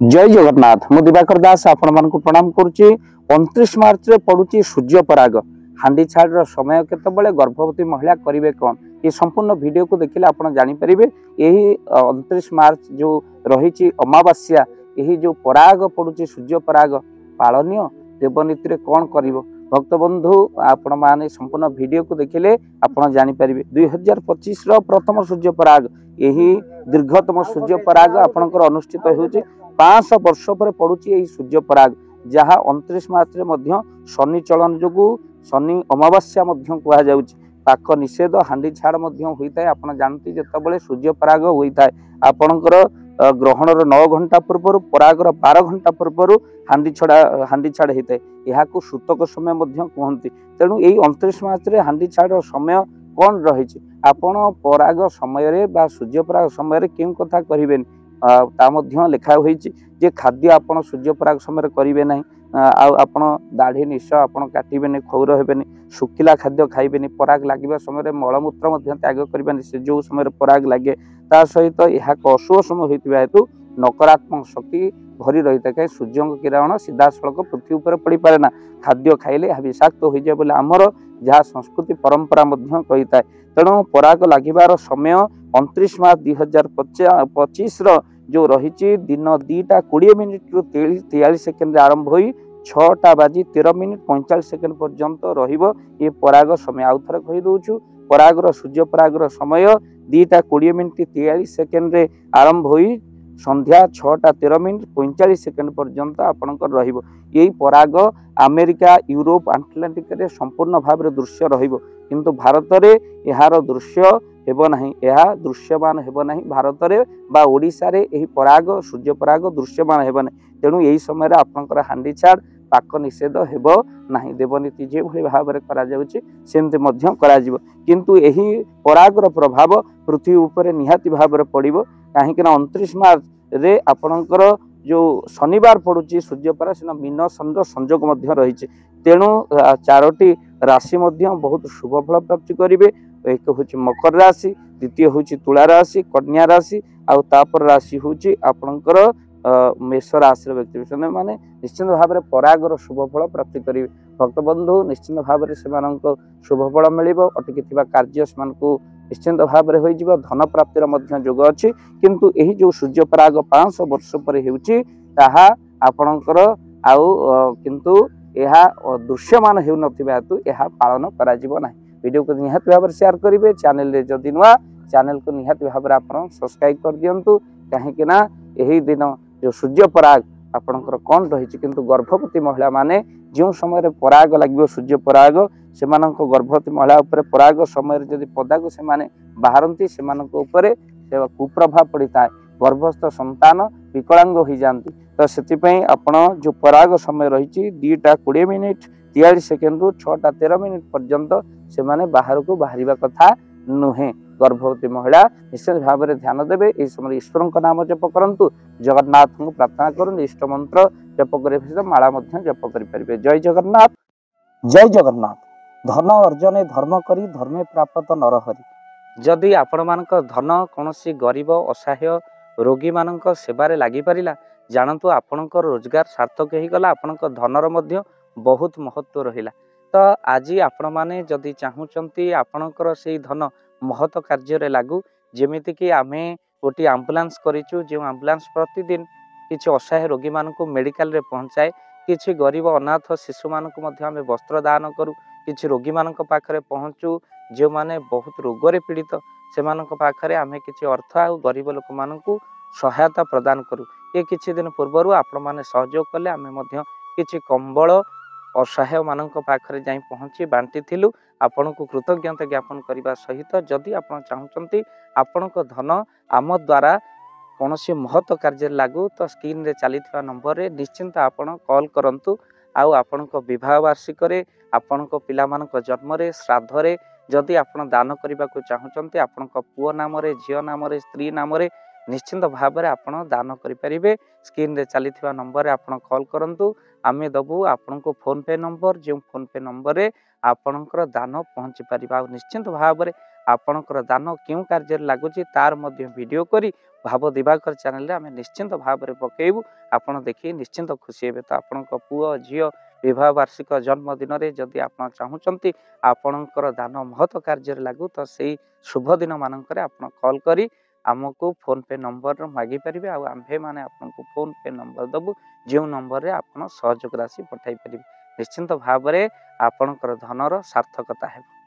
जय जगन्नाथ मु दिवाकर दास आपण मानक प्रणाम करुच्ची। 29 मार्च रे पड़ुची सूर्य पराग हांडी छाड़ समय केतबेले गर्भवती महिला करिवे कौन ये संपूर्ण वीडियो को देखिले आपण जानि परिबे। यही 29 मार्च जो रही अमावास्या यही जो पराग पड़ुची सूर्य पराग पालनीय देवनीति रे कौन करिवो भक्त बंधु आपण माने संपूर्ण वीडियो को देखिले आपण जानि परिबे। 2025 रो प्रथम सूर्य पराग यही दीर्घतम सूर्य पराग आपणकर अनुष्ठित होउची। 500 वर्ष पर पड़ुची यही सूर्य पराग जहाँ 29 मार्च रे मध्य शनि चलन जोगु शनि अमावास्या मध्य कहा जाउची। पाक निषेध हांडी छाड़ मध्य होइताय। आपण जानती जेतबेले सूर्य पराग होइताय आपणकर ग्रहणर 9 घंटा पूर्व परागर 12 घंटा पूर्व हांडी छाड़ होइताय। यहाकू सूतक समय मध्य कहंती। तेणु यही 29 मार्च रे हांडी छाड़ समय कौन रही आपण पराग समय रे बा सूर्य पराग समय रे केउ कथा करिवेन ता मध्य लिखा होईची जे खाद्य आपण सूर्य पराग समय करिवे नाही। आपण दाढ़ी निश आपण काटिबेनी खौर हेबेनी सुखिला खाद्य खाइबेनी पराग लागिबा समय मलमूत्र मध्य त्याग करिबेनी से जो समय पराग लागे ता सहित यह अशुभ समय होइतिबा हेतु नकारात्मक शक्ति भरी रही था। सूर्य किरण सीधा सड़क पृथ्वी पर पड़ पारे ना खाद्य खाइले यह विषाक्त हो जाए बोले आमर जहाँ संस्कृति परंपरा मध्य कही था। तेणु पराग लागिबार समय 29 मार्च 2025 जो रही दिन 2टा 20 मिनिट रु 43 सेकेंड आरंभ हो 6टा बाजी 13 मिनिट 45 सेकेंड पर्यंत रहिबो ये पराग समय। आउ थरे कहि दोछु परागर सूर्य परागर समय 2टा 20 मिनिट 43 सेकेंड रे आरंभ हो संध्या 6टा 13 मिनिट 45 सेकेंड पर्यंत आपणकर रहिबो। यही पराग अमेरिका यूरोप आटलांटिक रे संपूर्ण भाव रे दृश्य रहिबो किंतु भारत रे यार दृश्य हेबो नाही। यह दृश्यमान हेबो नाही भारत रे बा ओडिसा रे एही पराग सूर्य पराग दृश्यमान हेबो नाही। तेणु यही समय रे आपणकर हांडी छाड़ पाक निषेध हेबो नाही। देवनीति जे भली भाव रे करा जाउची सेमते मध्य करा जिवो किंतु एही परागर प्रभाव पृथ्वी ऊपर निहाती भाव रे पड़िबो काहे कि 29 मार्च रे आपणकर जो शनिवार पड़ुची सूर्य पराग सेना मीन चंद्र संजोग मध्य रही। तेणु 4टी राशि मध्य बहुत शुभ फल प्राप्ति करिवे। एक होची मकर राशि, द्वितीय होची तुला राशि, कन्या राशि आउ तापर राशि होची आपणकर मेष राशि व्यक्ति माने निश्चित भाव में परागर शुभ फल प्राप्ति करिवे। भक्त बंधु निश्चित भाव में सेमानंको शुभ फल मिलिबो। अटकी थिबा कार्य सेमानकु निश्चित भाव में होई जिवो। धन प्राप्तिर मध्य जोग अछि किंतु एही जो सूर्य पराग 500 वर्ष पर हेउची ताहा आपणकर आउ किंतु यह दृश्यमान हेउ नथिबा हेतु यह पालन करा जिवो नाही। वीडियो को निहाती भाव में शेयर करिवे। चैनल रे जदि नुआ चैनल को निहाती भाव में आपण सब्सक्राइब कर दियंतु काहे कि ना एही दिन जो सूर्य पराग आपणकर कौन रही किंतु गर्भवती महिला माने जो समय पराग लगे सूर्य पराग से गर्भवती महिला उपर पराग समय जदि पदा को से बाहरती से कुप्रभाव पड़ता है। गर्भस्थ संतान विकलांग हो जाती तो से आपण जो पराग समय रही 2टा 20 मिनिट 43 सेकेंड रु 6टा 13 मिनिट पर्यंत से बाहर को बाहर कथा नुहे। गर्भवती महिला निश्चित भाव में ध्यान देवे। इस समय ईश्वर का नाम जप करंतु जगन्नाथ को प्रार्थना करूँ इष्ट मंत्र जप कर माला जप करें। जय जगन्नाथ जय जगन्नाथ। धन अर्जने धर्म करी धर्मे प्राप्त नरहरि। जदि आपण मानक धन कौन गरीब असहाय रोगी मानक सेवारे लगी पारिला जानतु आपणकर रोजगार सार्थक हो गला। आपणक धनर मध्य बहुत महत्व रहिला। तो आज आपण माने जदि चाहूचंती आपणकर से धन महत कार्य लागू जेमिति कि आमे गोटे आम्बुलांस करिचु जो आम्बुलांस प्रतिदिन किछि असहाय रोगी मानक मेडिकल रे पहुंचाए। किछि गरीब अनाथ शिशु मानक मध्य आमे वस्त्र दान करू। किछि रोगी मानक पाखरे पहुंचू जो माने बहुत रोग रे पीड़ित से मानक पाखरे आमे किछि अर्थ आ गरीब लोक मानक सहायता प्रदान करू। ये किछि दिन पूर्वरु आपण माने सहयोग कले आमे मध्य किछि कंबल असहाय मानक पाखरे जाई पहुंची बांटी थिलु। आपण को कृतज्ञता ज्ञापन करने सहित जदि आप चाहते आपण धन आम द्वारा कौन महत्व कार्य लागू तो स्क्रीन रे चली नंबर रे निश्चिंत आपण कॉल करंतु। आउ आपण विवाह वार्षिक आपण पिला मानक जन्म रे श्राद्ध रे जदि आपण दान करने को चाहते आपण पुओ नाम रे झियो नाम रे स्त्री नाम रे निश्चिंत भाव में आपण दान करें। स्क्रीन रे चली नंबर रे आपण कॉल करंतु आमे दबु आपण को फोन पे नंबर जो फोन पे नंबर रे आपणकर दान पहुँची पार। निश्चिंत भाव में ଆପଣଙ୍କର ଦାନ କେଉଁ କାର୍ଯ୍ୟରେ ଲାଗୁଛି ତାର ମଧ୍ୟ ଭିଡ଼ିଓ କରି ଭାବ ଦିବାକର ଚ୍ୟାନେଲରେ ଆମେ ନିଶ୍ଚିନ୍ତ ଭାବରେ ପକେଇବୁ। ଆପଣ ଦେଖି ନିଶ୍ଚିନ୍ତ ଖୁସି ହେବେ। ତ ଆପଣଙ୍କ ପୁଅ ଝିଅ ବିବାହ ବାର୍ଷିକ ଜନ୍ମଦିନରେ ଯଦି ଆପଣ ଚାହୁଁଛନ୍ତି ଆପଣଙ୍କର ଦାନ ମହତ କାର୍ଯ୍ୟରେ ଲାଗୁ, ତ ସେଇ ଶୁଭ ଦିନ ମାନଙ୍କରେ ଆପଣ କଲ୍ କରି ଆମକୁ ଫୋନ୍ ପେ ନମ୍ବର ମାଗିପାରିବେ, ଆଉ ଆମ୍ଭେମାନେ ଆପଣଙ୍କୁ ଫୋନ୍ ପେ ନମ୍ବର ଦେବୁ, ଯେଉଁ ନମ୍ବରରେ ଆପଣ ସହଯୋଗ ରାଶି ପଠାଇ ପାରିବେ। ନିଶ୍ଚିନ୍ତ ଭାବରେ ଆପଣଙ୍କର ଧନର ସାର୍ଥକତା ହେବ।